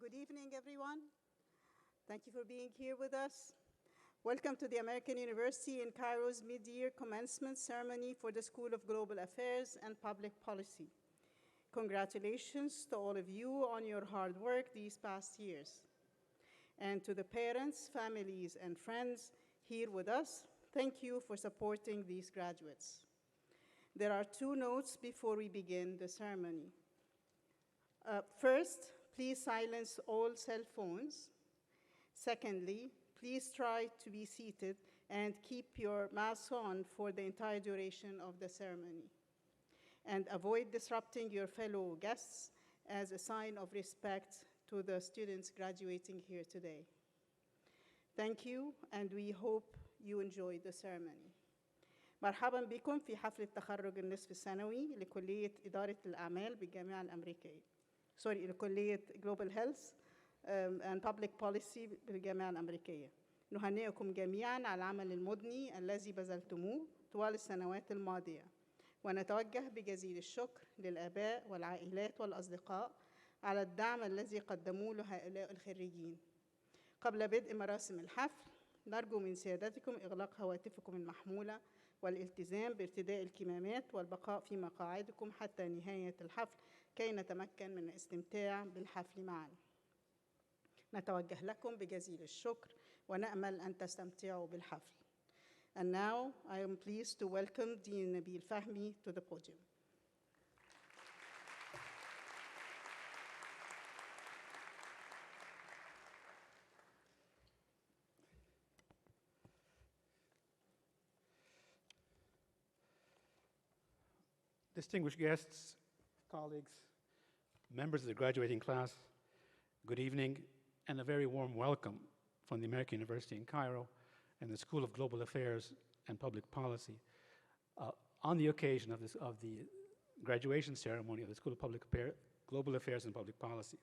Good evening, everyone. Thank you for being here with us. Welcome to the American University in Cairo's mid-year commencement ceremony for the School of Global Affairs and Public Policy. Congratulations to all of you on your hard work these past years. And to the parents, families, and friends here with us, thank you for supporting these graduates. There are two notes before we begin the ceremony. First, please silence all cell phones. Secondly, please try to be seated and keep your masks on for the entire duration of the ceremony. And avoid disrupting your fellow guests as a sign of respect to the students graduating here today. Thank you, and we hope you enjoy the ceremony. مرحبا بكم في حفل التخرج النصف السنوي لكلية إدارة الأعمال بالجامعة الأمريكية. لكلية Global Health and Public Policy بالجامعة الأمريكية. نهنئكم جميعاً على العمل المضني الذي بذلتموه طوال السنوات الماضية. ونتوجه بجزيل الشكر للآباء والعائلات والأصدقاء على الدعم الذي قدموه لهؤلاء الخريجين. قبل بدء مراسم الحفل، نرجو من سيادتكم إغلاق هواتفكم المحمولة والالتزام بارتداء الكمامات والبقاء في مقاعدكم حتى نهاية الحفل كي نتمكن من الاستمتاع بالحفل معا. نتوجه لكم بجزيل الشكر ونأمل أن تستمتعوا بالحفل. And now I am pleased to welcome Dean Nabil Fahmy to the podium. Distinguished guests, colleagues, members of the graduating class, good evening, and a very warm welcome from the American University in Cairo and the School of Global Affairs and Public Policy on the occasion of the graduation ceremony of the School of Global Affairs and Public Policy.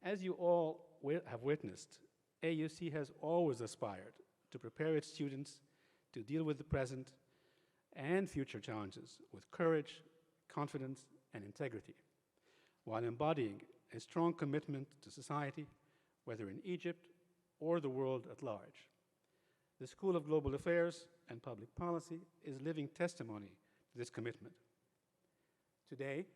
As you all have witnessed, AUC has always aspired to prepare its students to deal with the present and future challenges with courage, confidence, and integrity, while embodying a strong commitment to society, whether in Egypt or the world at large. The School of Global Affairs and Public Policy is living testimony to this commitment. Today,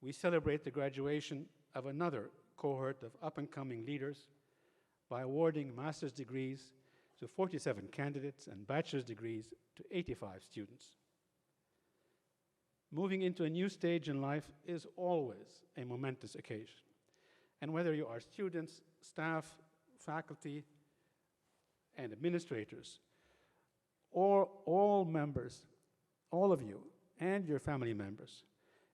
we celebrate the graduation of another cohort of up-and-coming leaders by awarding master's degrees to 47 candidates and bachelor's degrees to 85 students. Moving into a new stage in life is always a momentous occasion. And whether you are students, staff, faculty, and administrators, or all members, all of you and your family members,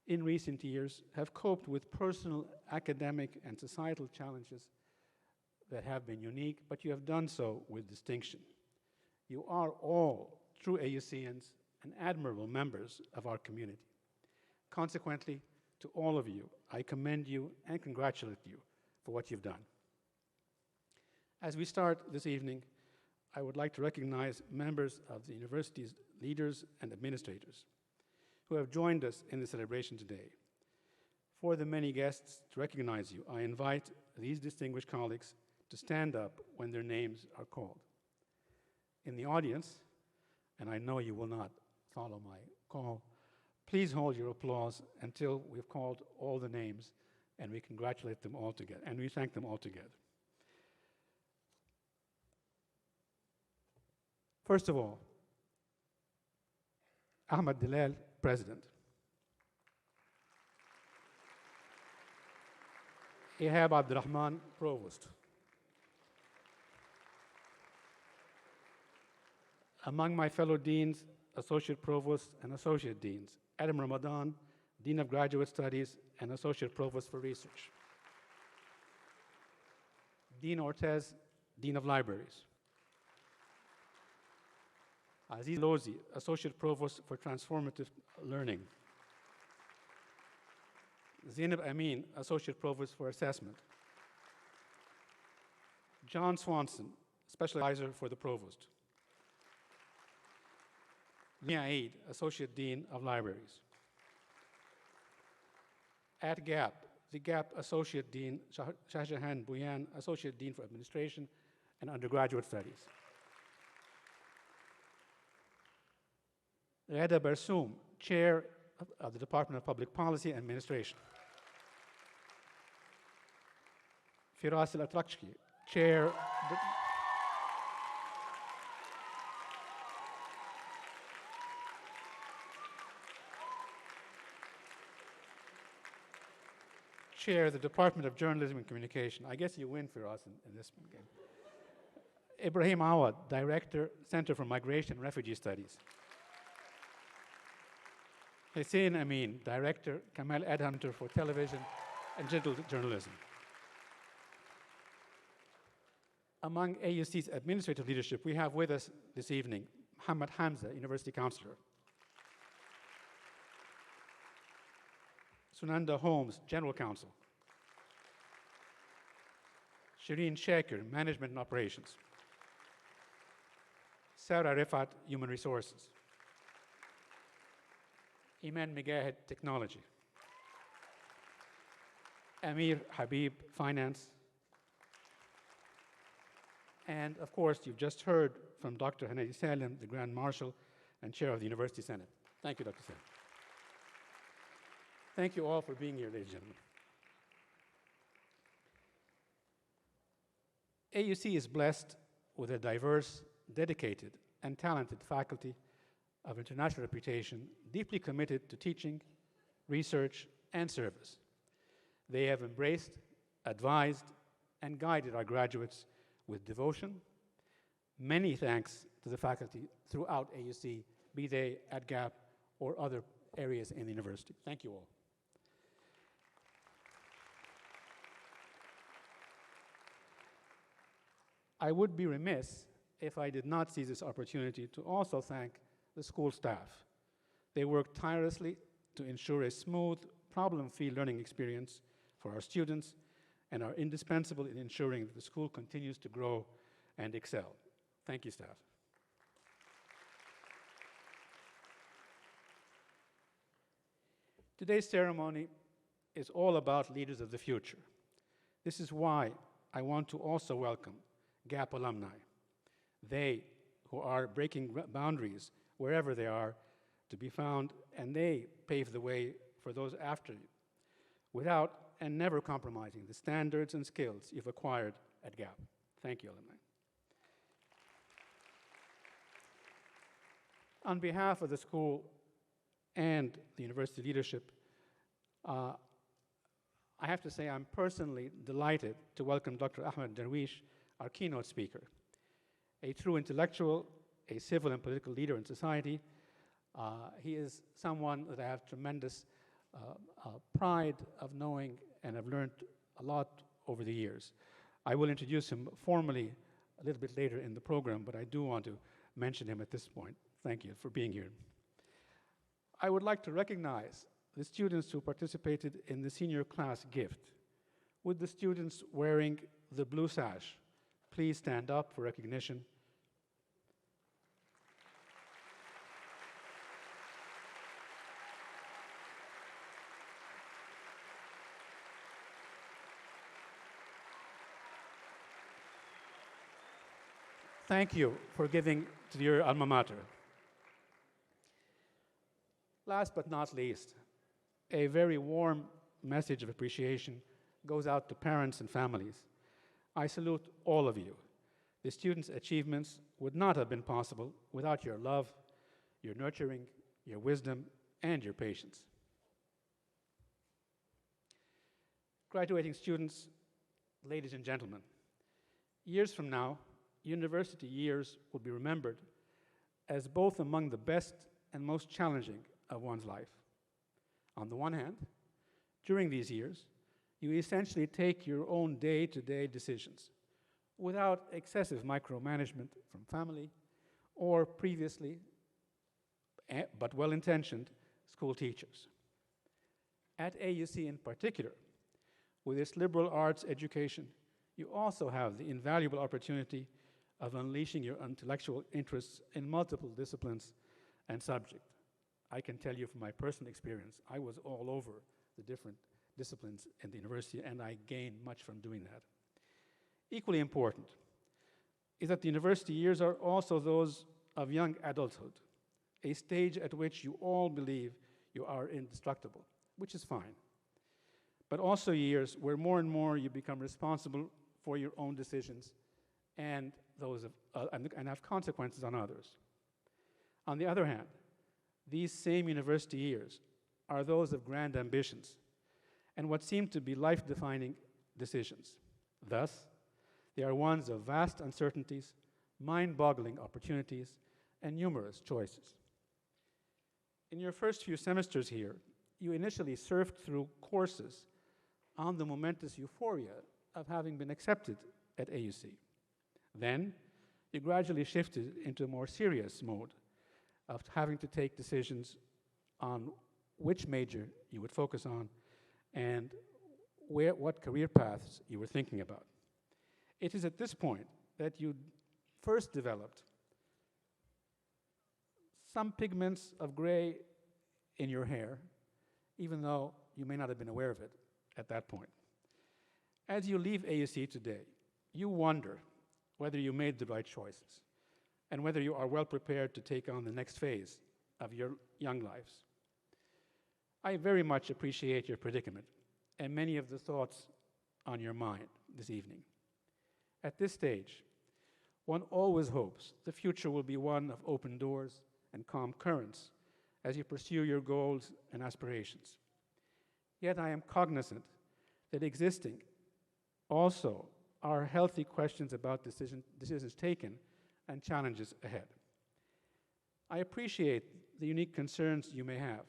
in recent years have coped with personal, academic, and societal challenges that have been unique, but you have done so with distinction. You are all true AUCians and admirable members of our community. Consequently, to all of you, I commend you and congratulate you for what you've done. As we start this evening, I would like to recognize members of the university's leaders and administrators who have joined us in the celebration today. For the many guests to recognize you, I invite these distinguished colleagues to stand up when their names are called. In the audience, and I know you will not follow my call, please hold your applause until we've called all the names and we congratulate them all together, and we thank them all together. First of all, Ahmad Darwish, President. Ihab Abdurrahman, Provost. Among my fellow deans, associate provosts, and associate deans, Adam Ramadan, Dean of Graduate Studies and Associate Provost for Research. Dean Ortez, Dean of Libraries. Aziz Lozi, Associate Provost for Transformative Learning. Zainab Amin, Associate Provost for Assessment. John Swanson, Special Advisor for the Provost. Mia Aid, Associate Dean of Libraries. At GAPP, the GAPP Associate Dean, Shahjahan Buyan, Associate Dean for Administration and Undergraduate Studies. Ghada Barsoum, Chair of the Department of Public Policy and Administration. Firas Al-Atrakchi, Chair, Chair of the Department of Journalism and Communication. I guess you win, Firas, in this game. Ibrahim Awad, Director, Center for Migration and Refugee Studies. Hussein Amin, Director, Kamal Adhunter for Television and Digital Journalism. Among AUC's administrative leadership, we have with us this evening Muhammad Hamza, University Counselor. Sunanda Holmes, General Counsel. Shireen Shaker, Management and Operations. Sarah Rifat, Human Resources. Iman Migahed, Technology. Amir Habib, Finance. And of course, you've just heard from Dr. Hanadi Salim, the Grand Marshal and Chair of the University Senate. Thank you, Dr. Salim. Thank you all for being here, ladies and gentlemen. AUC is blessed with a diverse, dedicated, and talented faculty of international reputation, deeply committed to teaching, research, and service. They have embraced, advised, and guided our graduates with devotion. Many thanks to the faculty throughout AUC, be they at GAPP or other areas in the university. Thank you all. I would be remiss if I did not seize this opportunity to also thank the school staff. They worked tirelessly to ensure a smooth, problem-free learning experience for our students and are indispensable in ensuring that the school continues to grow and excel. Thank you, staff. Today's ceremony is all about leaders of the future. This is why I want to also welcome GAPP alumni. They who are breaking boundaries wherever they are to be found, and they pave the way for those after you, without and never compromising the standards and skills you've acquired at GAPP. Thank you, alumni. On behalf of the school and the university leadership, I have to say I'm personally delighted to welcome Dr. Ahmad Darwish, our keynote speaker. A true intellectual, a civil and political leader in society. He is someone that I have tremendous pride of knowing and have learned a lot over the years. I will introduce him formally a little bit later in the program, but I do want to mention him at this point. Thank you for being here. I would like to recognize the students who participated in the senior class gift. Would the students wearing the blue sash please stand up for recognition? Thank you for giving to your alma mater. Last but not least, a very warm message of appreciation goes out to parents and families. I salute all of you. The students' achievements would not have been possible without your love, your nurturing, your wisdom, and your patience. Graduating students, ladies and gentlemen, years from now, university years will be remembered as both among the best and most challenging of one's life. On the one hand, during these years, you essentially take your own day-to-day decisions without excessive micromanagement from family or previously, but well-intentioned, school teachers. At AUC in particular, with its liberal arts education, you also have the invaluable opportunity of unleashing your intellectual interests in multiple disciplines and subjects. I can tell you from my personal experience, I was all over the different disciplines in the university, and I gained much from doing that. Equally important is that the university years are also those of young adulthood, a stage at which you all believe you are indestructible, which is fine. But also years where more and more you become responsible for your own decisions and those of, and have consequences on others. On the other hand, these same university years are those of grand ambitions and what seem to be life-defining decisions. Thus, they are ones of vast uncertainties, mind-boggling opportunities, and numerous choices. In your first few semesters here, you initially surfed through courses on the momentous euphoria of having been accepted at AUC. Then, you gradually shifted into a more serious mode of having to take decisions on which major you would focus on and what career paths you were thinking about. It is at this point that you first developed some pigments of gray in your hair, even though you may not have been aware of it at that point. As you leave AUC today, you wonder whether you made the right choices and whether you are well prepared to take on the next phase of your young lives. I very much appreciate your predicament and many of the thoughts on your mind this evening. At this stage, one always hopes the future will be one of open doors and calm currents as you pursue your goals and aspirations. Yet I am cognizant that existing also are healthy questions about decisions taken and challenges ahead. I appreciate the unique concerns you may have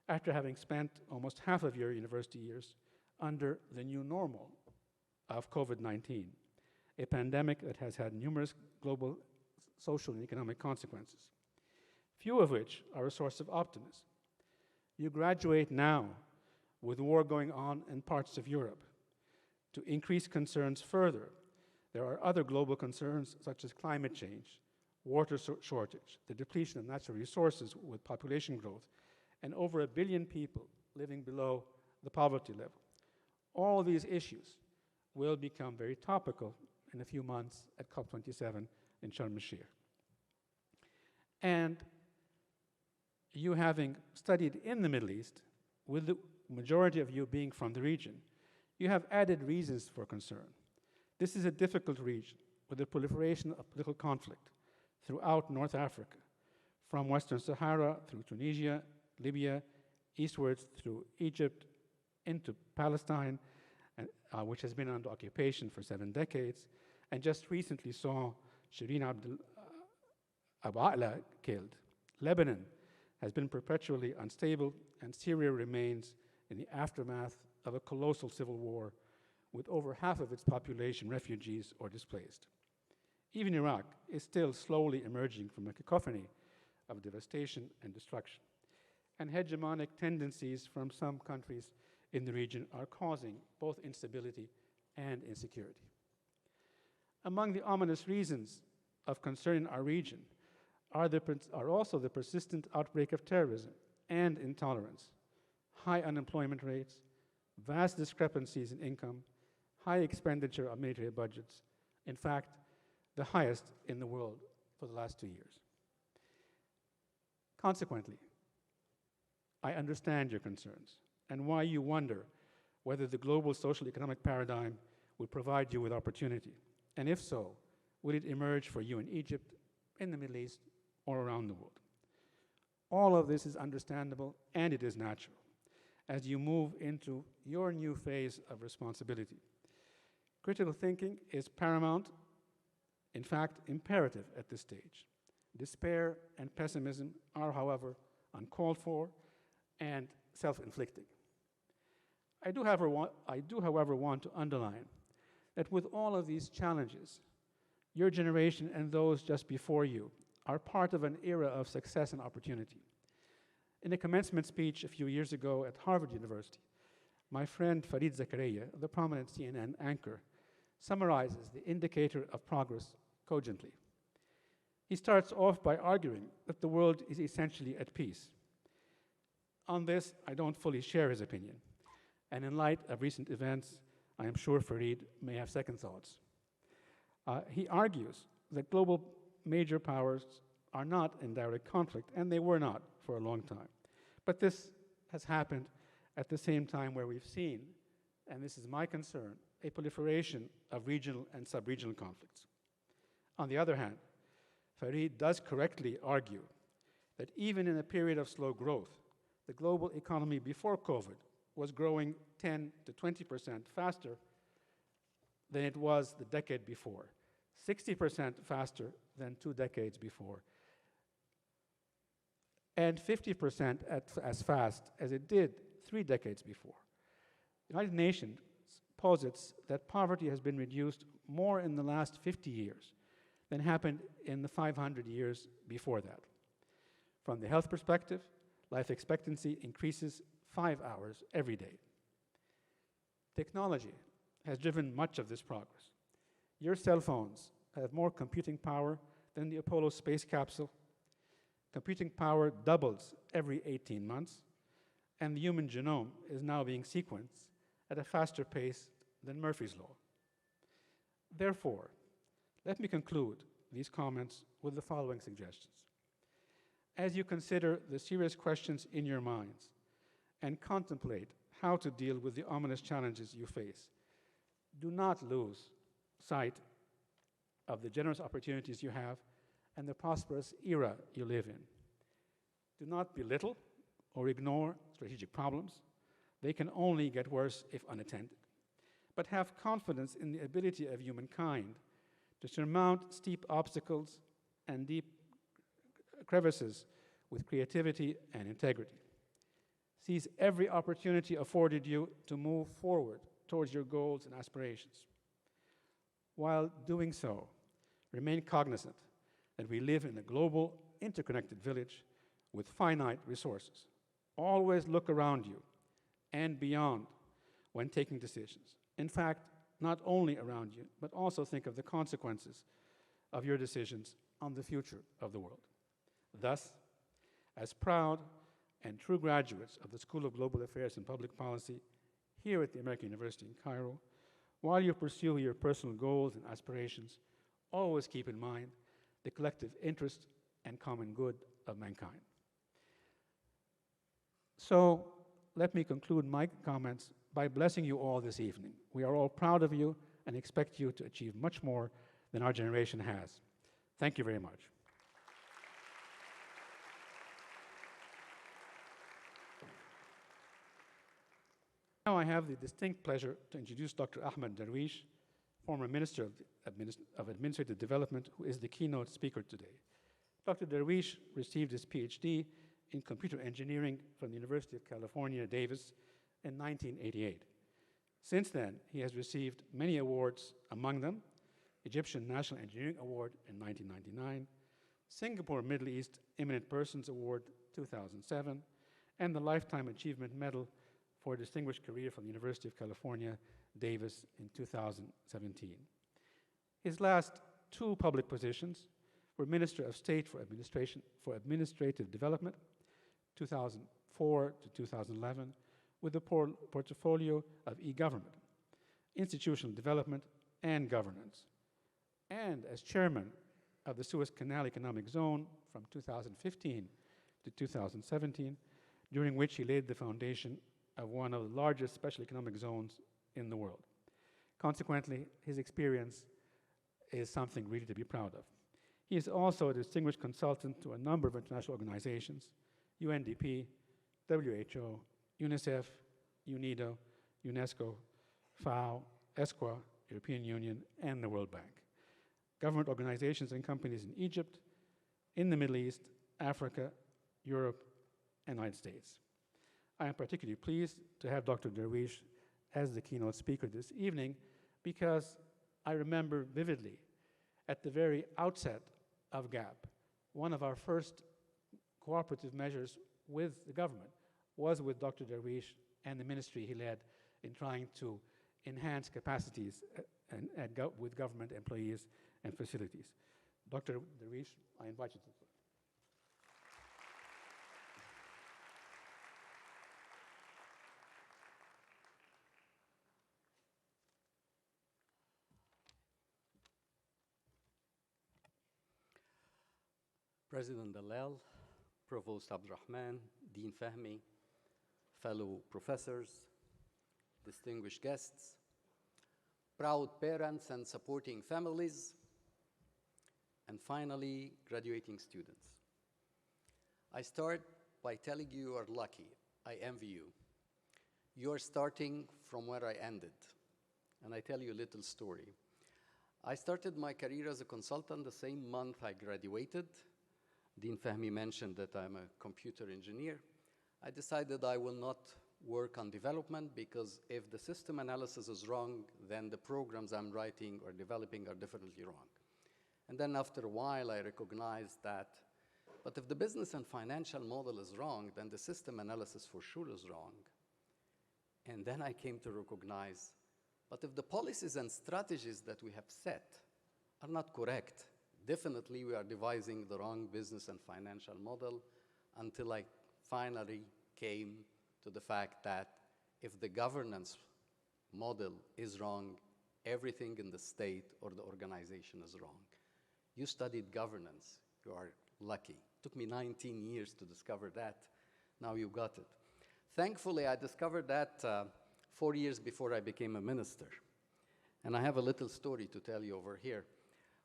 after having spent almost half of your university years under the new normal of COVID-19, a pandemic that has had numerous global social and economic consequences, few of which are a source of optimism. You graduate now with war going on in parts of Europe. To increase concerns further, there are other global concerns such as climate change, water shortage, the depletion of natural resources with population growth, and over 1 billion people living below the poverty level. All these issues will become very topical in a few months at COP27 in Sharm el-Sheikh. And you having studied in the Middle East, with the majority of you being from the region, you have added reasons for concern. This is a difficult region with the proliferation of political conflict throughout North Africa, from Western Sahara through Tunisia, Libya, eastwards through Egypt, into Palestine, which has been under occupation for 7 decades, and just recently saw Shireen Abu A'la killed. Lebanon has been perpetually unstable, and Syria remains in the aftermath of a colossal civil war with over half of its population refugees or displaced. Even Iraq is still slowly emerging from a cacophony of devastation and destruction. And hegemonic tendencies from some countries in the region are causing both instability and insecurity. Among the ominous reasons of concern in our region are also the persistent outbreak of terrorism and intolerance, high unemployment rates, vast discrepancies in income, high expenditure of military budgets, in fact, the highest in the world for the last 2 years. Consequently, I understand your concerns and why you wonder whether the global social economic paradigm would provide you with opportunity, and if so, would it emerge for you in Egypt, in the Middle East, or around the world? All of this is understandable and it is natural as you move into your new phase of responsibility. Critical thinking is paramount, in fact, imperative at this stage. Despair and pessimism are, however, uncalled for and self-inflicting. I do, however, want to underline that with all of these challenges, your generation and those just before you are part of an era of success and opportunity. In a commencement speech a few years ago at Harvard University, my friend Fareed Zakaria, the prominent CNN anchor, summarizes the indicator of progress cogently. He starts off by arguing that the world is essentially at peace. On this, I don't fully share his opinion. And in light of recent events, I am sure Fareed may have second thoughts. He argues that global major powers are not in direct conflict, and they were not for a long time. But this has happened at the same time where we've seen, and this is my concern, a proliferation of regional and sub-regional conflicts. On the other hand, Fareed does correctly argue that even in a period of slow growth, the global economy before COVID was growing 10 to 20% faster than it was the decade before, 60% faster than 2 decades before, and 50% as fast as it did 3 decades before. The United Nations posits that poverty has been reduced more in the last 50 years than happened in the 500 years before that. From the health perspective, life expectancy increases 5 hours every day. Technology has driven much of this progress. Your cell phones have more computing power than the Apollo space capsule. Computing power doubles every 18 months, and the human genome is now being sequenced at a faster pace than Murphy's Law. Therefore, let me conclude these comments with the following suggestions. As you consider the serious questions in your minds and contemplate how to deal with the ominous challenges you face, do not lose sight of the generous opportunities you have and the prosperous era you live in. Do not belittle or ignore strategic problems. They can only get worse if unattended. But have confidence in the ability of humankind to surmount steep obstacles and deep crevices with creativity and integrity. Seize every opportunity afforded you to move forward towards your goals and aspirations. While doing so, remain cognizant that we live in a global, interconnected village with finite resources. Always look around you and beyond when taking decisions. In fact, not only around you, but also think of the consequences of your decisions on the future of the world. Thus, as proud and true graduates of the School of Global Affairs and Public Policy here at the American University in Cairo, while you pursue your personal goals and aspirations, always keep in mind the collective interest and common good of mankind. So, let me conclude my comments by blessing you all this evening. We are all proud of you and expect you to achieve much more than our generation has. Thank you very much. Now I have the distinct pleasure to introduce Dr. Ahmad Darwish, former Minister of Administrative Development, who is the keynote speaker today. Dr. Darwish received his PhD in computer engineering from the University of California, Davis, in 1988. Since then, he has received many awards, among them Egyptian National Engineering Award in 1999, Singapore Middle East Eminent Persons Award 2007, and the Lifetime Achievement Medal for a distinguished career from the University of California, Davis in 2017. His last 2 public positions were Minister of State for Administrative Development, 2004 to 2011, with a portfolio of e-government, institutional development, and governance, and as chairman of the Suez Canal Economic Zone from 2015 to 2017, during which he laid the foundation of one of the largest special economic zones in the world. Consequently, his experience is something really to be proud of. He is also a distinguished consultant to a number of international organizations, UNDP, WHO, UNICEF, UNIDO, UNESCO, FAO, ESQUA, European Union, and the World Bank. Government organizations and companies in Egypt, in the Middle East, Africa, Europe, and the United States. I am particularly pleased to have Dr. Darwish as the keynote speaker this evening because I remember vividly at the very outset of GAPP, one of our first cooperative measures with the government was with Dr. Darwish and the ministry he led in trying to enhance capacities with government employees and facilities. Dr. Darwish, I invite you to. President Dalal, Provost Abdurrahman, Dean Fahmy, fellow professors, distinguished guests, proud parents and supporting families, and finally, graduating students. I start by telling you you are lucky. I envy you. You are starting from where I ended, and I tell you a little story. I started my career as a consultant the same month I graduated. Dean Fahmy mentioned that I'm a computer engineer. I decided I will not work on development because if the system analysis is wrong, then the programs I'm writing or developing are definitely wrong. And then after a while, I recognized that, but if the business and financial model is wrong, then the system analysis for sure is wrong. And then I came to recognize, but if the policies and strategies that we have set are not correct, definitely we are devising the wrong business and financial model, until I finally came to the fact that if the governance model is wrong, everything in the state or the organization is wrong. You studied governance, you are lucky. It took me 19 years to discover that. Now you got it. Thankfully, I discovered that 4 years before I became a minister. And I have a little story to tell you over here.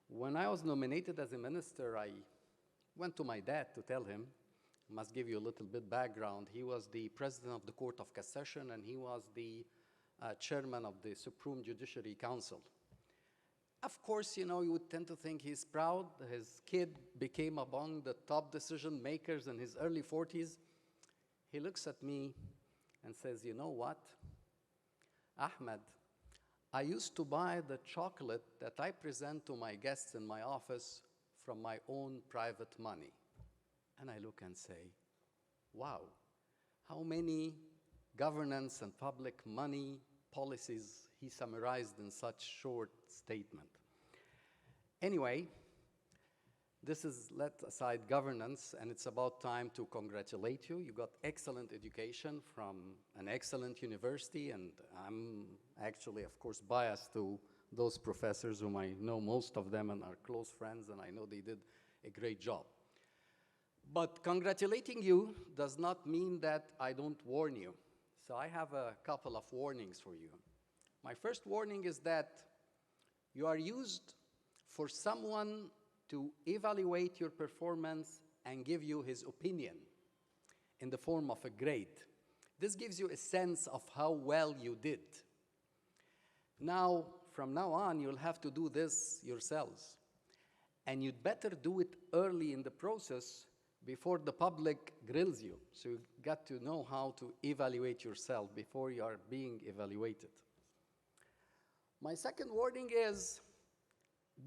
When I was nominated as a minister, I went to my dad to tell him, I must give you a little bit background. He was the president of the Court of Cassation, and he was the chairman of the Supreme Judiciary Council. Of course, you know, you would tend to think he's proud. His kid became among the top decision makers in his early 40s. He looks at me and says, you know what, Ahmed, I used to buy the chocolate that I present to my guests in my office from my own private money. And I look and say, wow, how many governance and public money policies he summarized in such short statement. Anyway, this is, let aside governance, and it's about time to congratulate you. You got excellent education from an excellent university, and I'm actually, of course, biased to those professors whom I know most of them and are close friends, and I know they did a great job. But congratulating you does not mean that I don't warn you. So I have a couple of warnings for you. My first warning is that you are used for someone to evaluate your performance and give you his opinion in the form of a grade. This gives you a sense of how well you did. Now, from now on, you'll have to do this yourselves. And you'd better do it early in the process before the public grills you. So you got to know how to evaluate yourself before you are being evaluated. My second warning is,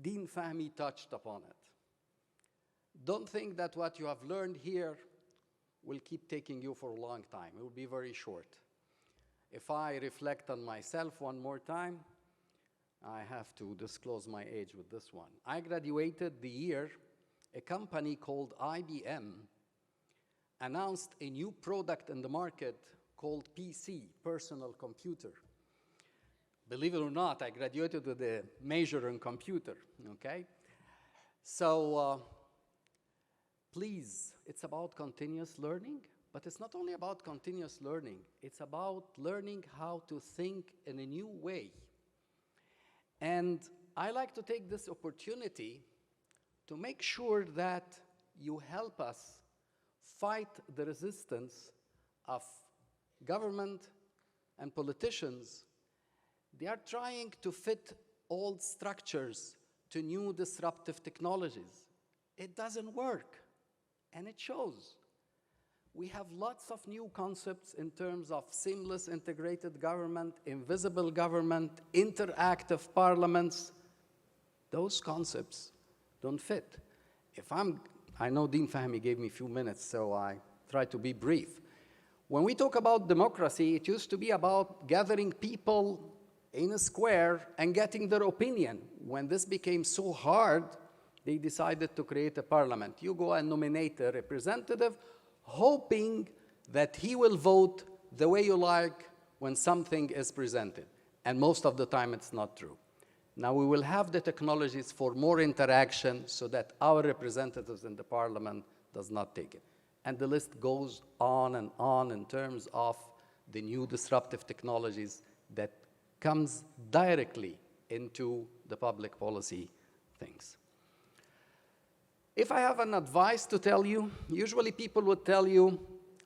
Dean Fahmy touched upon it. Don't think that what you have learned here will keep taking you for a long time. It will be very short. If I reflect on myself one more time, I have to disclose my age with this one. I graduated the year a company called IBM announced a new product in the market called PC, personal computer. Believe it or not, I graduated with a major in computer, okay? So please, it's about continuous learning, but it's not only about continuous learning, it's about learning how to think in a new way. And I like to take this opportunity to make sure that you help us fight the resistance of government and politicians. They are trying to fit old structures to new disruptive technologies. It doesn't work, and it shows. We have lots of new concepts in terms of seamless integrated government, invisible government, interactive parliaments. Those concepts don't fit. I know Dean Fahmy gave me a few minutes, so I try to be brief. When we talk about democracy, it used to be about gathering people in a square and getting their opinion. When this became so hard, they decided to create a parliament. You go and nominate a representative, hoping that he will vote the way you like when something is presented. And most of the time, it's not true. Now we will have the technologies for more interaction so that our representatives in the parliament does not take it. And the list goes on and on in terms of the new disruptive technologies that comes directly into the public policy things. If I have an advice to tell you, usually people would tell you,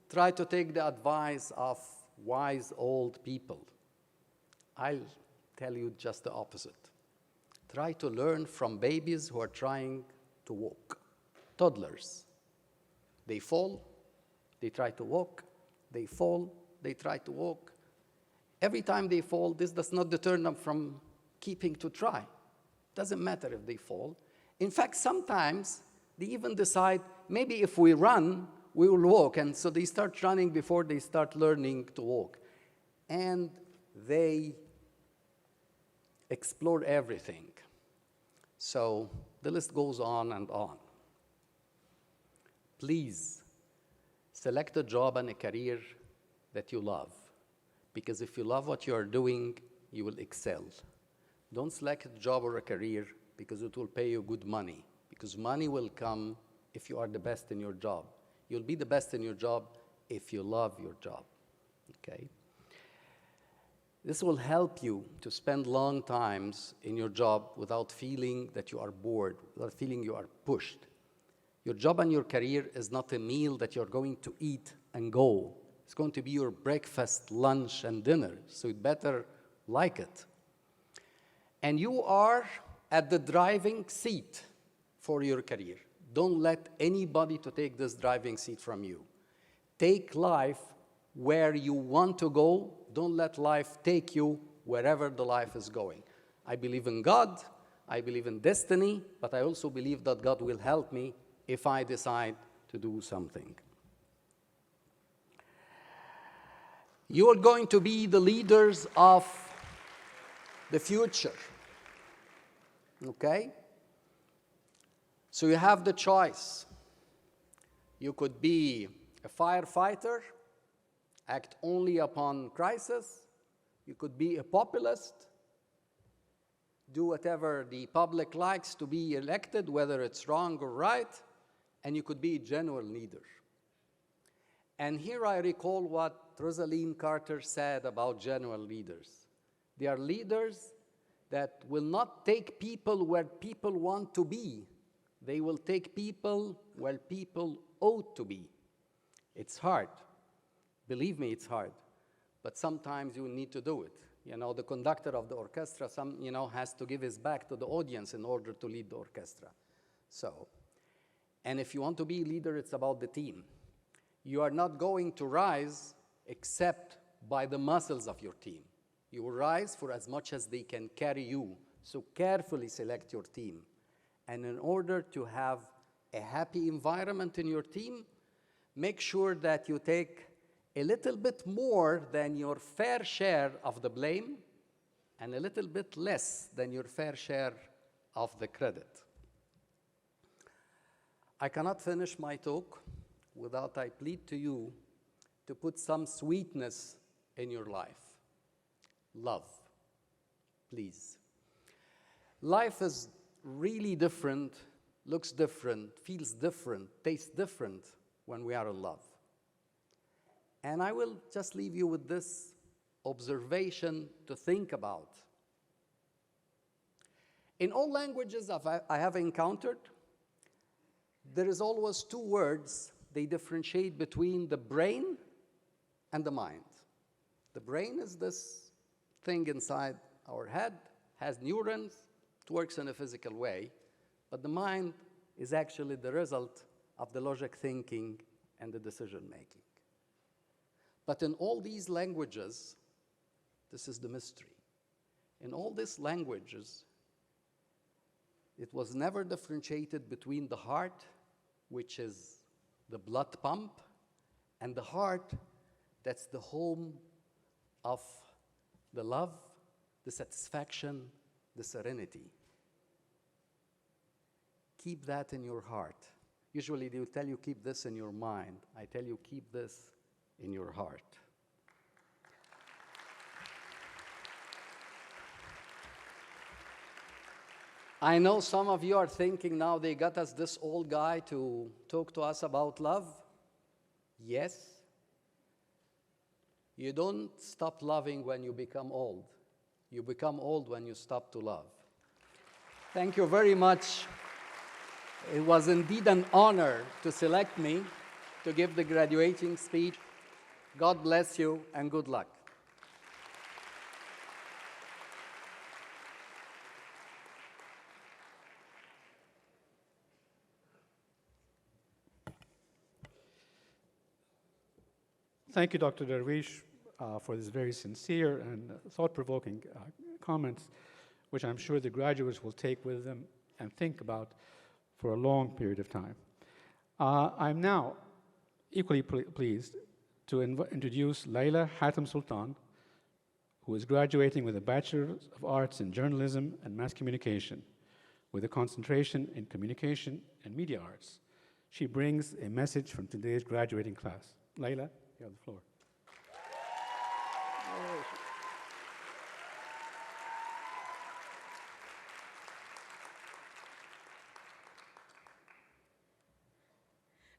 try to take the advice of wise old people. I'll tell you just the opposite. Try to learn from babies who are trying to walk, toddlers. They fall, they try to walk, they fall, they try to walk. Every time they fall, this does not deter them from keeping to try. Doesn't matter if they fall. In fact, sometimes they even decide, maybe if we run, we will walk. And so they start running before they start learning to walk. And they explore everything. So the list goes on and on. Please select a job and a career that you love. Because if you love what you are doing, you will excel. Don't select a job or a career because it will pay you good money. Because money will come if you are the best in your job. You'll be the best in your job if you love your job, okay? This will help you to spend long times in your job without feeling that you are bored, without feeling you are pushed. Your job and your career is not a meal that you're going to eat and go. It's going to be your breakfast, lunch, and dinner, so you'd better like it. And you are at the driving seat for your career. Don't let anybody to take this driving seat from you. Take life where you want to go. Don't let life take you wherever the life is going. I believe in God, I believe in destiny, but I also believe that God will help me if I decide to do something. You are going to be the leaders of the future, okay? So you have the choice. You could be a firefighter, act only upon crisis. You could be a populist, do whatever the public likes to be elected, whether it's wrong or right, and you could be a genuine leader. And here I recall what Rosalind Carter said about genuine leaders. They are leaders that will not take people where people want to be. They will take people where people ought to be. It's hard. Believe me, it's hard. But sometimes you need to do it. You know, the conductor of the orchestra, has to give his back to the audience in order to lead the orchestra. So, and if you want to be a leader, it's about the team. You are not going to rise except by the muscles of your team. You will rise for as much as they can carry you. So carefully select your team. And in order to have a happy environment in your team, make sure that you take a little bit more than your fair share of the blame and a little bit less than your fair share of the credit. I cannot finish my talk without I plead to you to put some sweetness in your life. Love, please. Life is really different, looks different, feels different, tastes different when we are in love. And I will just leave you with this observation to think about. In all languages I have encountered, there is always two words they differentiate between the brain and the mind. The brain is this thing inside our head, has neurons, it works in a physical way, but the mind is actually the result of the logic thinking and the decision making. But in all these languages, this is the mystery. In all these languages, it was never differentiated between the heart, which is the blood pump, and the heart that's the home of the love, the satisfaction, the serenity. Keep that in your heart. Usually they will tell you keep this in your mind. I tell you keep this in your heart. I know some of you are thinking now they got us this old guy to talk to us about love. Yes. You don't stop loving when you become old. You become old when you stop to love. Thank you very much. It was indeed an honor to select me to give the graduating speech. God bless you and good luck. Thank you, Dr. Darwish, for this very sincere and thought-provoking comments, which I'm sure the graduates will take with them and think about for a long period of time. I'm now equally pleased to introduce Layla Hatem Sultan, who is graduating with a Bachelor of Arts in Journalism and Mass Communication, with a concentration in Communication and Media Arts. She brings a message from today's graduating class. Layla, you have the floor.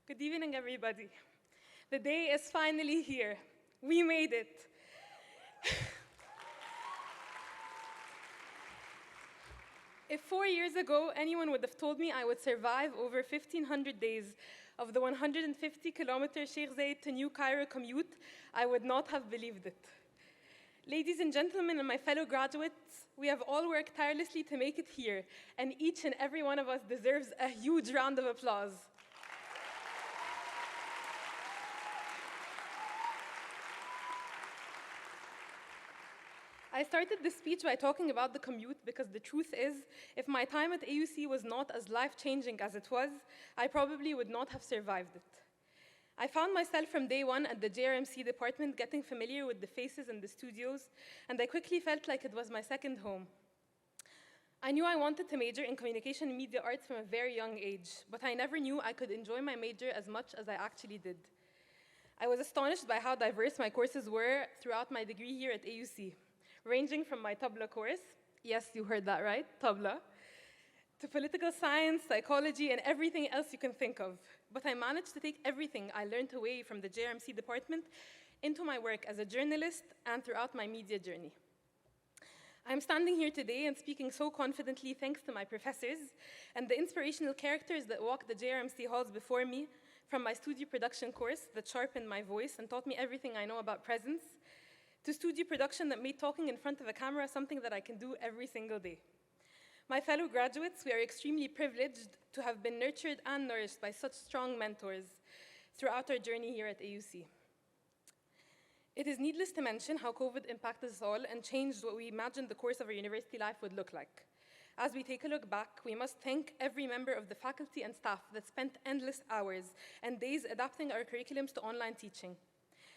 Good evening, everybody. The day is finally here. We made it. If 4 years ago anyone would have told me I would survive over 1,500 days of the 150-kilometer Sheikh Zayed to New Cairo commute, I would not have believed it. Ladies and gentlemen, and my fellow graduates, we have all worked tirelessly to make it here, and each and every one of us deserves a huge round of applause. I started this speech by talking about the commute because the truth is, if my time at AUC was not as life-changing as it was, I probably would not have survived it. I found myself from day one at the JRMC department getting familiar with the faces in the studios, and I quickly felt like it was my second home. I knew I wanted to major in communication and media arts from a very young age, but I never knew I could enjoy my major as much as I actually did. I was astonished by how diverse my courses were throughout my degree here at AUC. Ranging from my tabla course, yes, you heard that right, tabla, to political science, psychology, and everything else you can think of. But I managed to take everything I learned away from the JRMC department into my work as a journalist and throughout my media journey. I'm standing here today and speaking so confidently thanks to my professors and the inspirational characters that walked the JRMC halls before me, from my studio production course that sharpened my voice and taught me everything I know about presence, to studio production that made talking in front of a camera something that I can do every single day. My fellow graduates, we are extremely privileged to have been nurtured and nourished by such strong mentors throughout our journey here at AUC. It is needless to mention how COVID impacted us all and changed what we imagined the course of our university life would look like. As we take a look back, we must thank every member of the faculty and staff that spent endless hours and days adapting our curriculums to online teaching,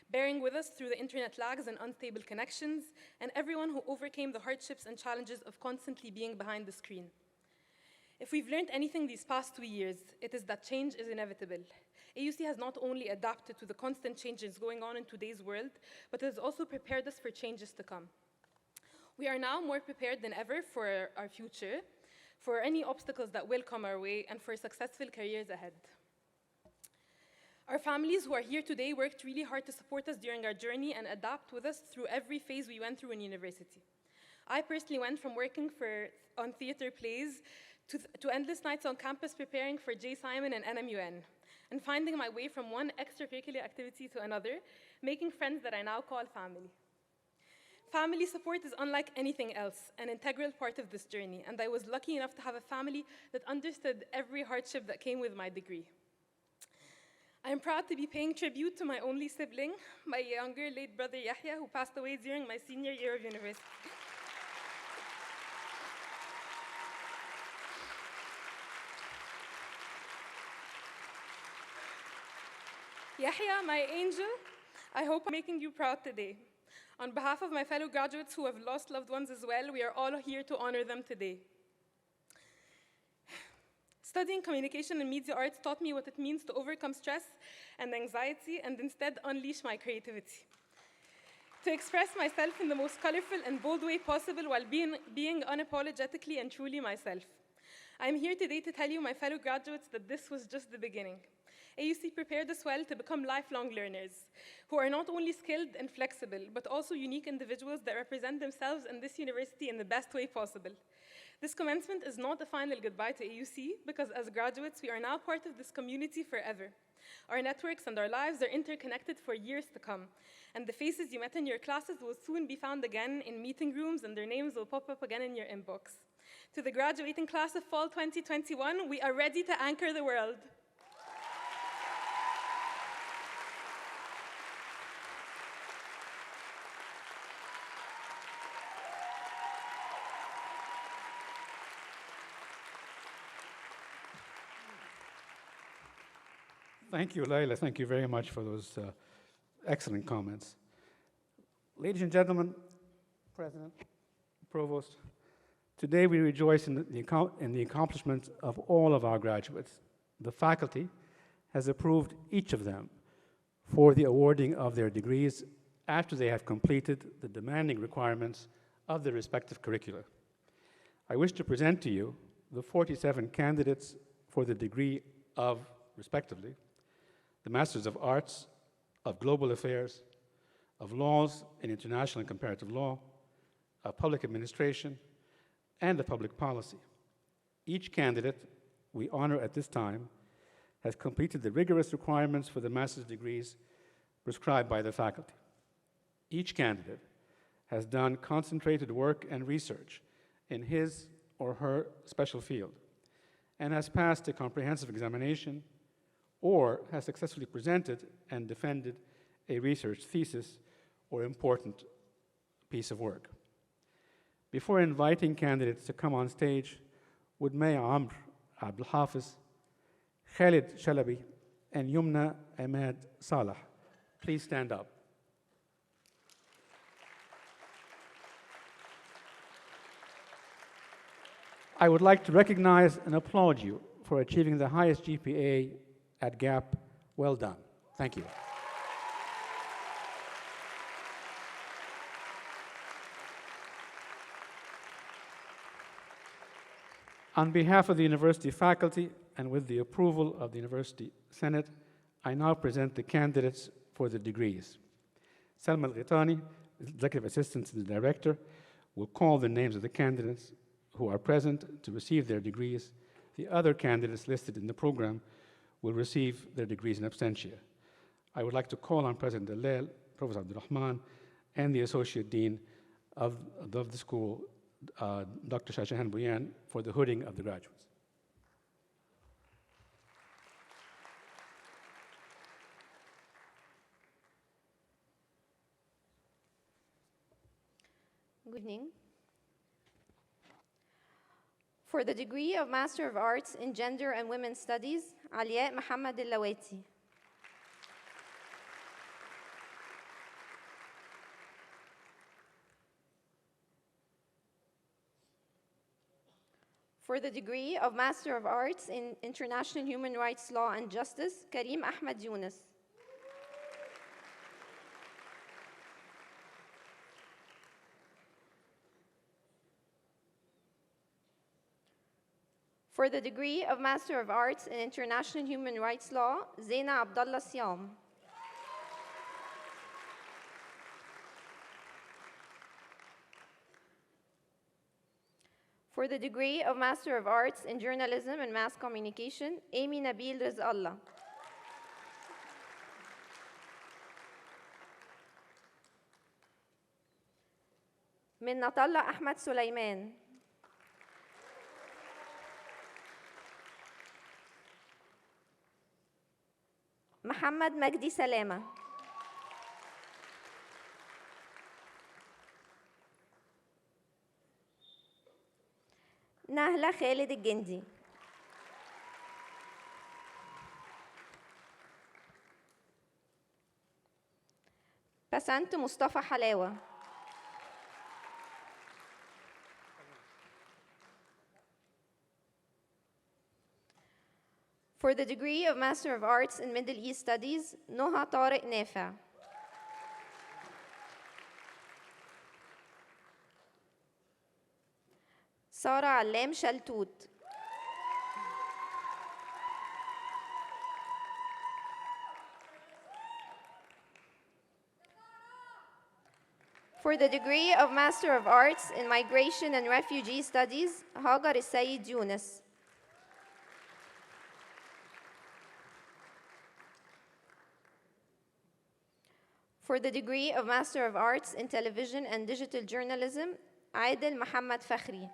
bearing with us through the internet lags and unstable connections, and everyone who overcame the hardships and challenges of constantly being behind the screen. If we've learned anything these past 2 years, it is that change is inevitable. AUC has not only adapted to the constant changes going on in today's world, but it has also prepared us for changes to come. We are now more prepared than ever for our future, for any obstacles that will come our way, and for successful careers ahead. Our families who are here today worked really hard to support us during our journey and adapt with us through every phase we went through in university. I personally went from working on theater plays to endless nights on campus preparing for J. Simon and NMUN, and finding my way from one extracurricular activity to another, making friends that I now call family. Family support is unlike anything else, an integral part of this journey, and I was lucky enough to have a family that understood every hardship that came with my degree. I am proud to be paying tribute to my only sibling, my younger late brother Yahya, who passed away during my senior year of university. Yahya, my angel, I hope I'm making you proud today. On behalf of my fellow graduates who have lost loved ones as well, we are all here to honor them today. Studying communication and media arts taught me what it means to overcome stress and anxiety and instead unleash my creativity. To express myself in the most colorful and bold way possible while being unapologetically and truly myself. I'm here today to tell you, my fellow graduates, that this was just the beginning. AUC prepared us well to become lifelong learners, who are not only skilled and flexible, but also unique individuals that represent themselves in this university in the best way possible. This commencement is not a final goodbye to AUC, because as graduates, we are now part of this community forever. Our networks and our lives are interconnected for years to come, and the faces you met in your classes will soon be found again in meeting rooms, and their names will pop up again in your inbox. To the graduating class of fall 2021, we are ready to anchor the world. Thank you, Layla. Thank you very much for those excellent comments. Ladies and gentlemen, President, Provost, today we rejoice in the accomplishments of all of our graduates. The faculty has approved each of them for the awarding of their degrees after they have completed the demanding requirements of their respective curricula. I wish to present to you the 47 candidates for the degree of, respectively, the Masters of Arts, of Global Affairs, of Laws in International and Comparative Law, of Public Administration, and of Public Policy. Each candidate we honor at this time has completed the rigorous requirements for the master's degrees prescribed by the faculty. Each candidate has done concentrated work and research in his or her special field and has passed a comprehensive examination or has successfully presented and defended a research thesis or important piece of work. Before inviting candidates to come on stage, would Maya Amr Abdul Hafiz, Khalid Shalabi, and Yumna Ahmed Salah please stand up? I would like to recognize and applaud you for achieving the highest GPA at GAPP. Well done. Thank you. On behalf of the university faculty and with the approval of the University Senate, I now present the candidates for the degrees. Salma Al-Ghitani, Executive Assistant to the Director, will call the names of the candidates who are present to receive their degrees. The other candidates listed in the program will receive their degrees in absentia. I would like to call on President Dalal, Professor Abdul Rahman, and the Associate Dean of the school, Dr. Shashahan Bouyan, for the hooding of the graduates. Good evening. For the degree of Master of Arts in Gender and Women's Studies, Aliya Muhammad Al-Lawati. For the degree of Master of Arts in International Human Rights Law and Justice, Karim Ahmed Yunus. For the degree of Master of Arts in International Human Rights Law, Zaina Abdullah Siam. For the degree of Master of Arts in Journalism and Mass Communication, Amy Nabil Rizallah. Minnatullah Ahmad Sulaiman. Muhammad Magdi Salama. Nahla Khalid Al-Gindi. Basant Mustafa Halawa. For the degree of Master of Arts in Middle East Studies, Noha Tariq Nafi. Sara Allam Shaltut. For the degree of Master of Arts in Migration and Refugee Studies, Hagar Sayed Yunus. For the degree of Master of Arts in Television and Digital Journalism, Aidel Muhammad Fakhri.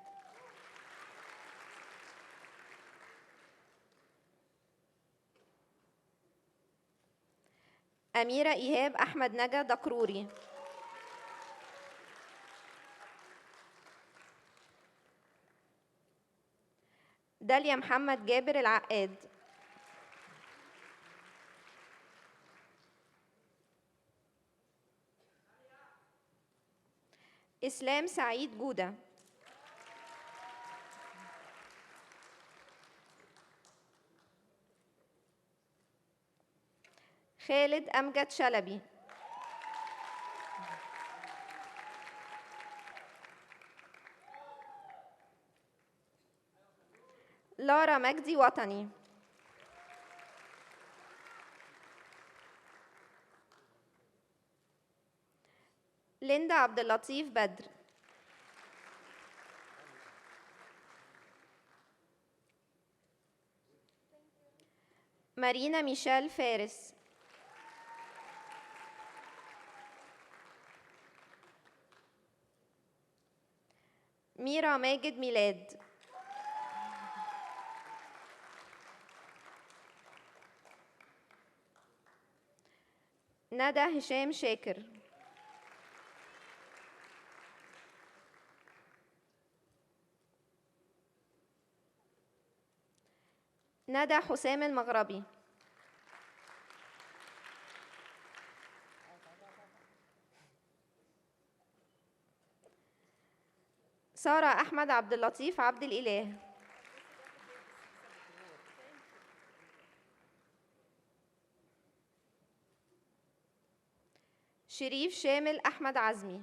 أميرة إيهاب أحمد نجا دقروري. داليا محمد جابر العقاد. إسلام سعيد جودة. خالد أمجد شلبي. لارا مجدي وطني. ليندا عبد اللطيف بدر. مارينا ميشيل فارس. ميرا ماجد ميلاد. ندى هشام شاكر. ندى حسام المغربي. سارة أحمد عبد اللطيف عبد الإله. شريف شامل أحمد عزمي.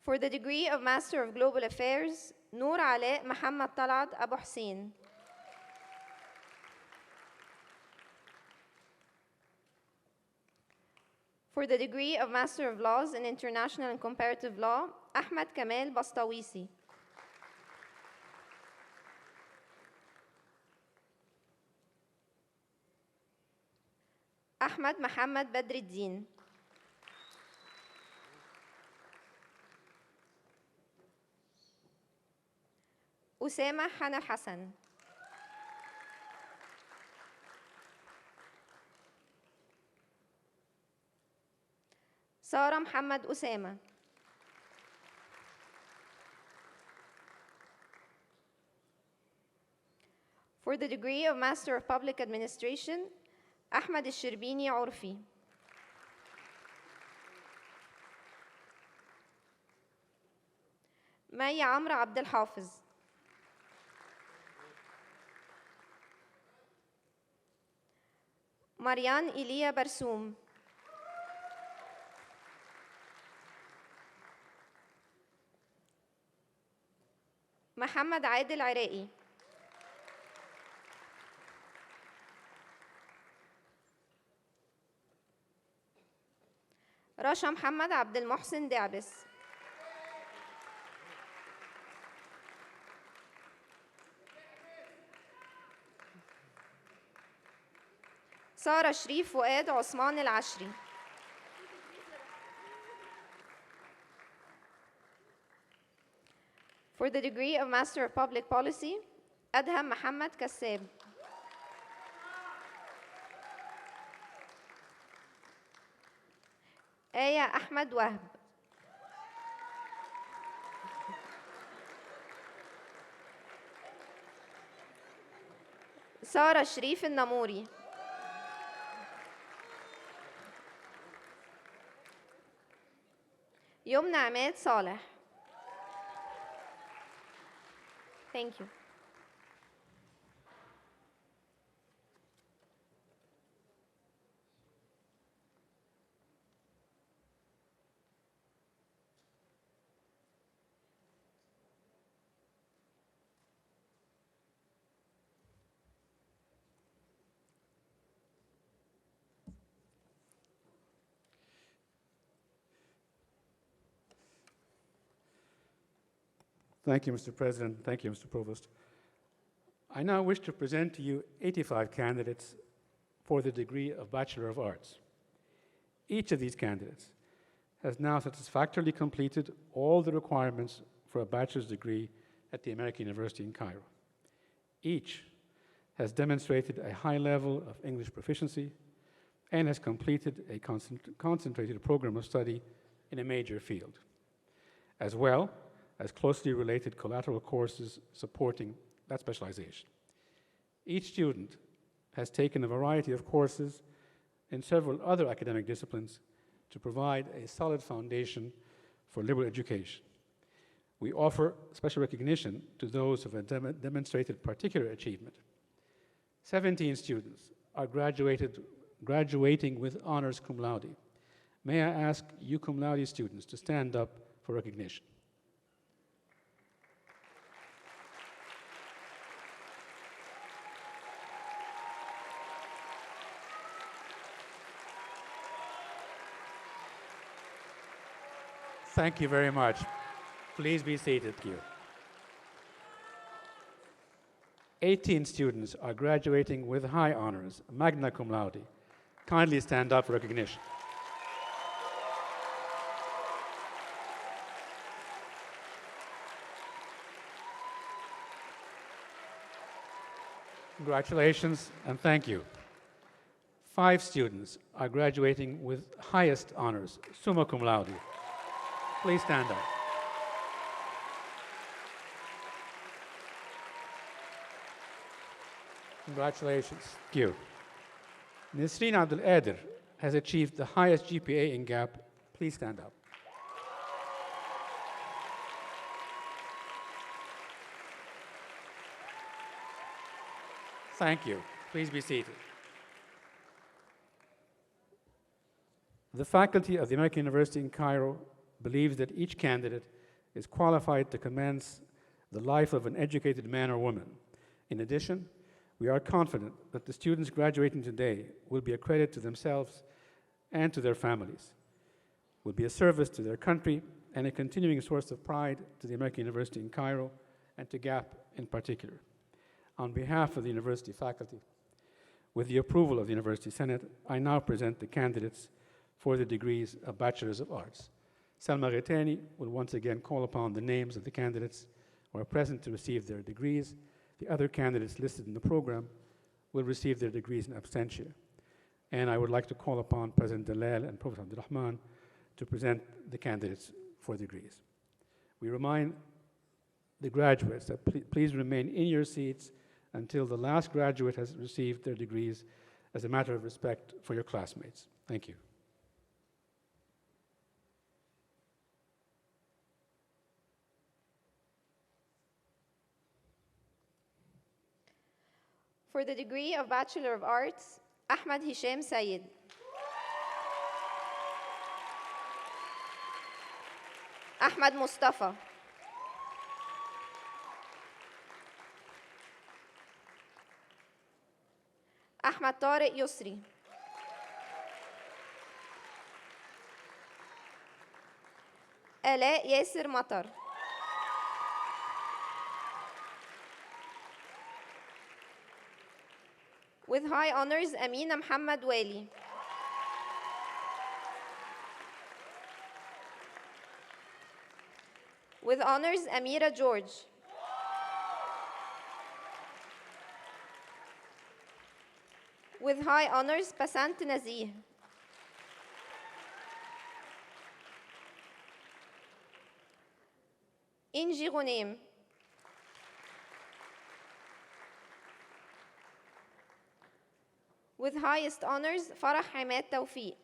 For the degree of Master of Global Affairs, نور علاء محمد طلعت أبو حسين. For the degree of Master of Laws in International and Comparative Law, أحمد كمال بسطويسي. أحمد محمد بدر الدين. أسامة حنا حسن. سارة محمد أسامة. For the degree of Master of Public Administration, أحمد الشربيني عرفي. مي عمرو عبد الحافظ. مريان إيليا برسوم. محمد عادل عراقي. رشا محمد عبد المحسن دعبس. سارة شريف فؤاد عثمان العشري. For the degree of Master of Public Policy, أدهم محمد كساب. آية أحمد وهب. سارة شريف النموري. يمنى عماد صالح. Thank you. Thank you, Mr. President. Thank you, Mr. Provost. I now wish to present to you 85 candidates for the degree of Bachelor of Arts. Each of these candidates has now satisfactorily completed all the requirements for a bachelor's degree at the American University in Cairo. Each has demonstrated a high level of English proficiency and has completed a concentrated program of study in a major field, as well as closely related collateral courses supporting that specialization. Each student has taken a variety of courses in several other academic disciplines to provide a solid foundation for liberal education. We offer special recognition to those who have demonstrated particular achievement. 17 students are graduating with honors cum laude. May I ask you cum laude students to stand up for recognition. Thank you very much. Please be seated, Q. 18 students are graduating with high honors, magna cum laude. Kindly stand up for recognition. Congratulations and thank you. 5 students are graduating with highest honors, summa cum laude. Please stand up. Congratulations. Thank you. Nisreen Abdul Adir has achieved the highest GPA in GAP. Please stand up. Thank you. Please be seated. The faculty of the American University in Cairo believes that each candidate is qualified to commence the life of an educated man or woman. In addition, we are confident that the students graduating today will be a credit to themselves and to their families, will be a service to their country, and a continuing source of pride to the American University in Cairo and to GAP in particular. On behalf of the university faculty, with the approval of the University Senate, I now present the candidates for the degrees of Bachelors of Arts. Salma Ghaitani will once again call upon the names of the candidates who are present to receive their degrees. The other candidates listed in the program will receive their degrees in absentia. And I would like to call upon President Dalal and Professor Abdurrahman to present the candidates for degrees. We remind the graduates that please remain in your seats until the last graduate has received their degrees as a matter of respect for your classmates. Thank you. For the degree of Bachelor of Arts, Ahmed Hisham Sayed. Ahmed Mustafa. Ahmed Tariq Yusri. Ala Yasir Matar. With high honors, Amina Muhammad Wali. With honors, Amira George. With high honors, Basant Nazih. Inji Ghunaim. With highest honors, Farah Hamad Tawfiq.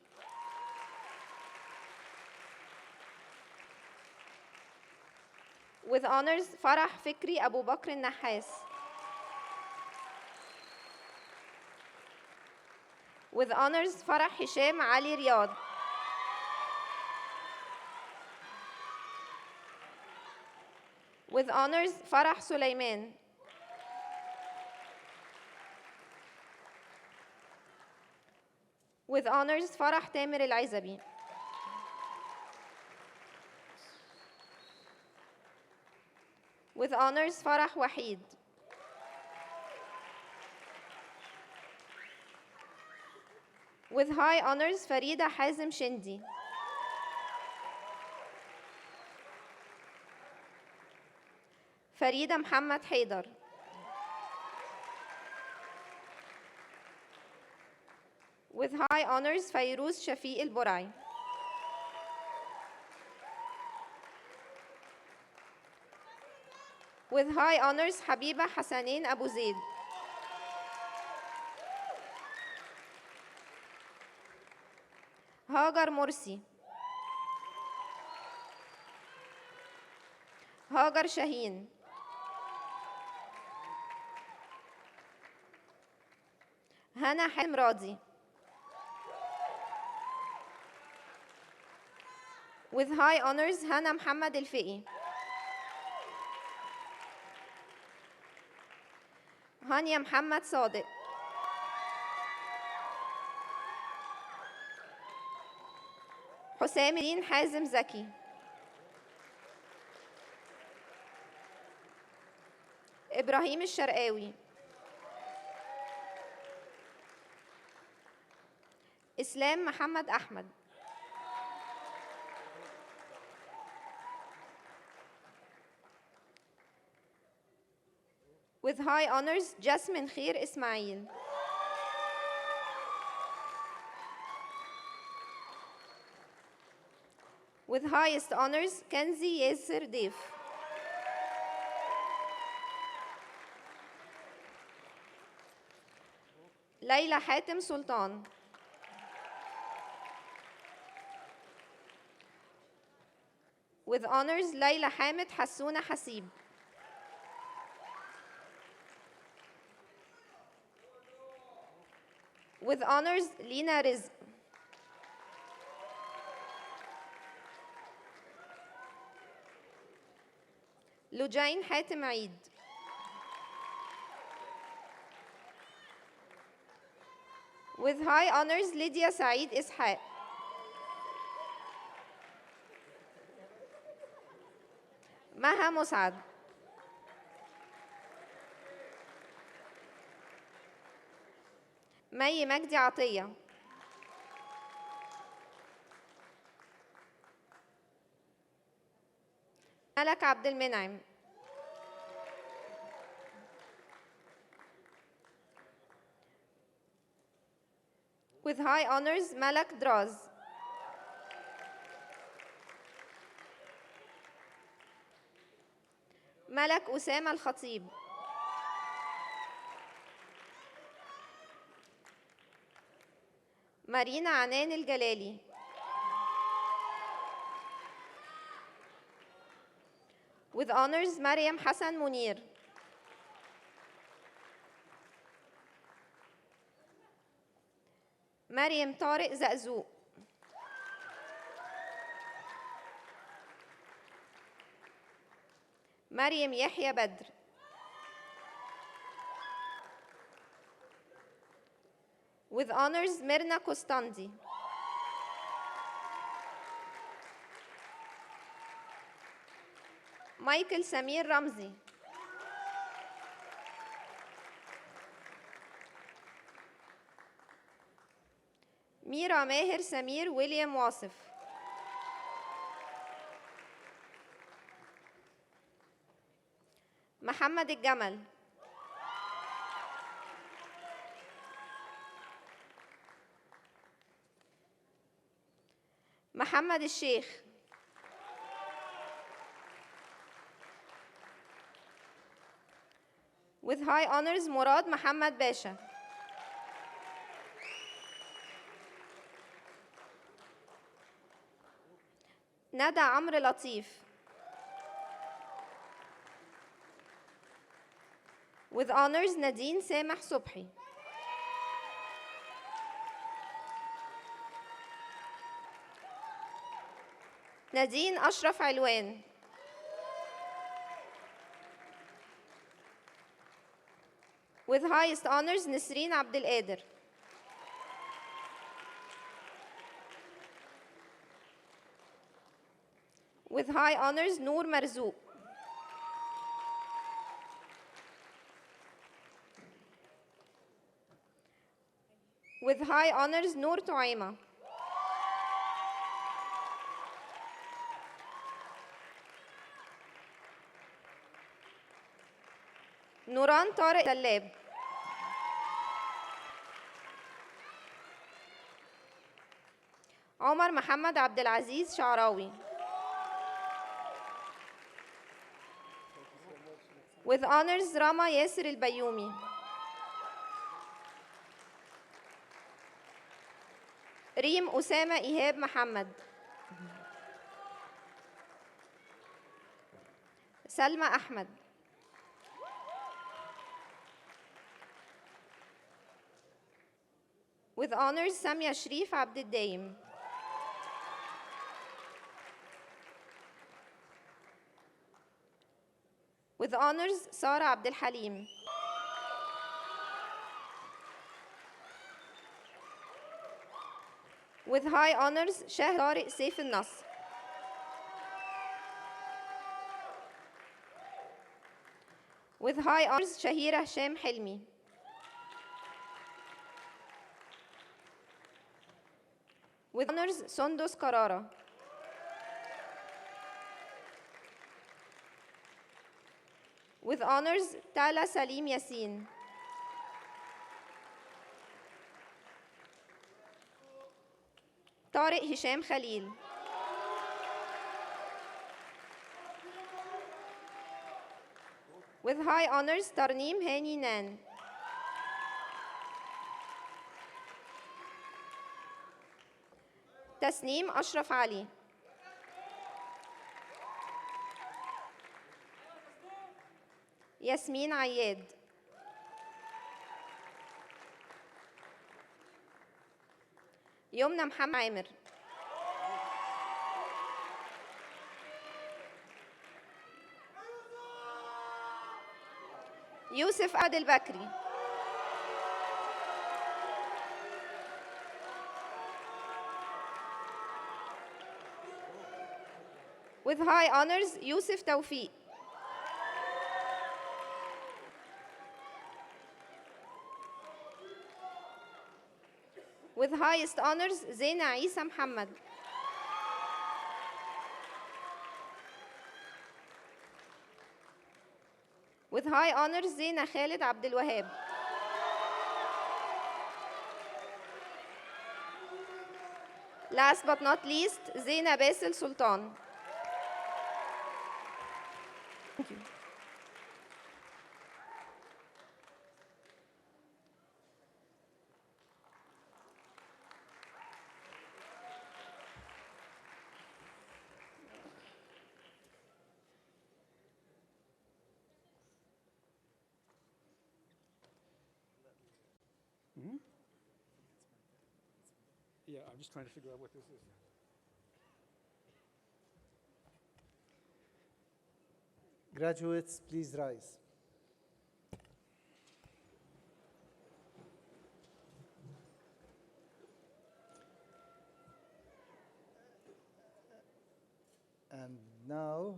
With honors, Farah Fikri Abu Bakr Nahas. With honors, Farah Hisham Ali Riyad. With honors, Farah Sulaiman. With honors, Farah Tamir Al-Aizabi. With honors, Farah Wahid. With high honors, Farida Hazem Shindi. Farida Muhammad Haidar. With high honors, Fairuz Shafiq al-Burai. With high honors, Habiba Hassanin Abu Zaid. Hagar Morsi. Hagar Shaheen. Hana Halim Radi. With high honors, Hana Muhammad Al-Fiqi. Hania Muhammad Sadiq. حسام الدين حازم زكي. إبراهيم الشرقاوي. إسلام محمد أحمد. With high honors, Jasmine Khair Ismail. With highest honors, Kenzi Yasser Deif. Layla Hatem Sultan. With honors, Layla Hamid Hassouna Hasib. With honors, Lina Rizq. Lujain Hatem Eid. With high honors, Lydia Saeed Ishaq. Maha Musad. مي مجدي عطية. ملك عبد المنعم. With high honors, Malak Draz. ملك أسامة الخطيب. مارينا عنان الجلالي. With honors, مريم حسن منير. مريم طارق زقزوق. مريم يحيى بدر. With honors, Mirna Kostandi. مايكل سمير رمزي. ميرا ماهر سمير ويليام واصف. محمد الجمل. محمد الشيخ. With high honors, مراد محمد باشا. ندى عمرو لطيف. With honors, نادين سامح صبحي. نادين أشرف علوان. With highest honors, نسرين عبد القادر. With high honors, نور مرزوق. With high honors, Noor Tuaima. Nuran Tariq Talab. عمر محمد عبد العزيز شعراوي. With honors, Rama Yasir al-Bayoumi. ريم أسامة إيهاب محمد. سلمى أحمد. With honors, Samia Sharif عبد الدايم. With honors, Sara عبد الحليم. With high honors, Shah Tariq Saif al-Nasr. With high honors, Shahira Hasham Hilmi. With honors, Sondus Karara. With honors, Tala Salim Yassin. Tariq Hisham Khalil. With high honors, Tarneem Hani Nan. Tasneem Ashraf Ali. Yasmin Ayed. يمنى محمد عامر. يوسف عادل بكري. With high honors, Yusuf Tawfiq. With highest honors, Zaina Isa Muhammad. With high honors, Zaina Khalid Abdul Wahab. Last but not least, Zaina Basil Sultan. Thank you. Yeah, I'm just trying to figure out what this is. Graduates, please rise. And now,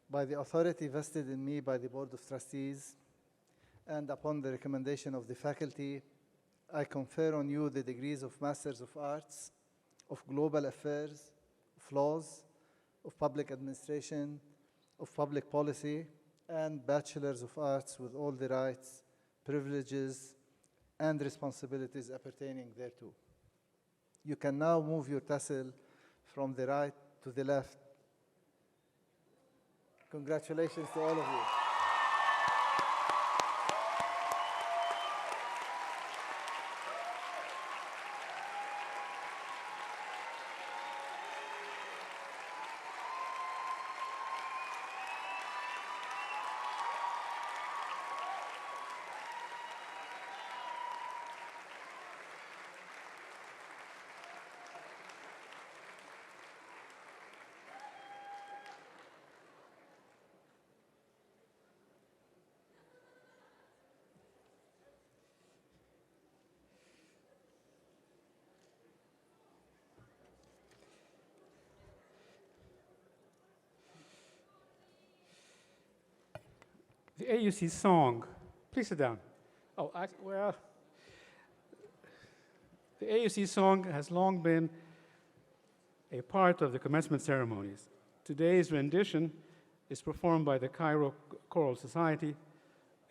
by the authority vested in me by the Board of Trustees, and upon the recommendation of the faculty, I confer on you the degrees of Masters of Arts, of Global Affairs, of Laws, of Public Administration, of Public Policy, and Bachelors of Arts with all the rights, privileges, and responsibilities appertaining thereto. You can now move your tassel from the right to the left. Congratulations to all of you. The AUC Song. Please sit down. Oh, well, The AUC song has long been a part of the commencement ceremonies. Today's rendition is performed by the Cairo Choral Society,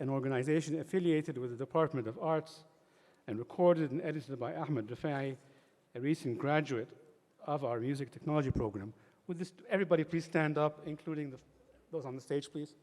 an organization affiliated with the Department of Arts, and recorded and edited by Ahmed Darwish, a recent graduate of our music technology program. Would this, everybody please stand up, including those on the stage, please?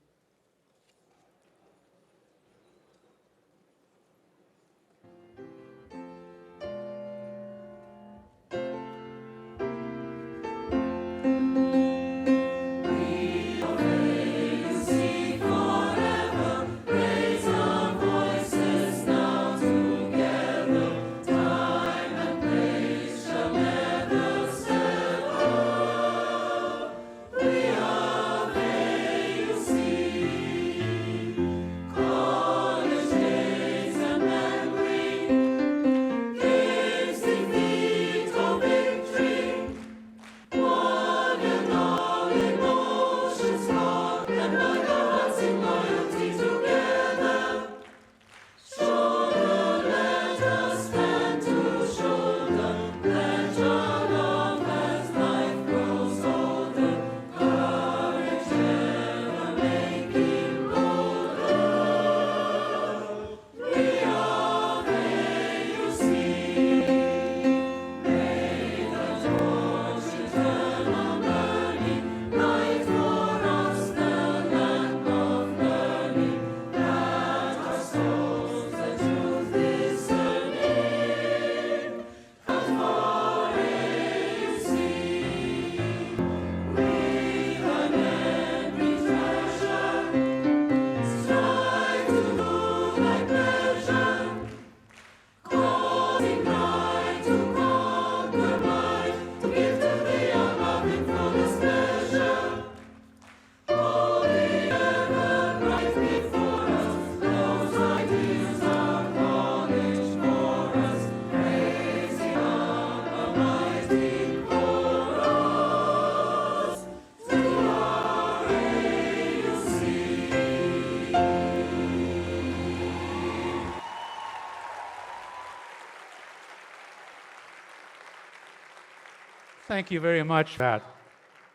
Thank you very much for that.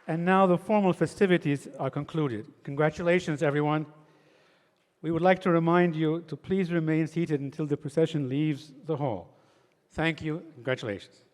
And now the formal festivities are concluded. Congratulations, everyone. We would like to remind you to please remain seated until the procession leaves the hall. Thank you. Congratulations.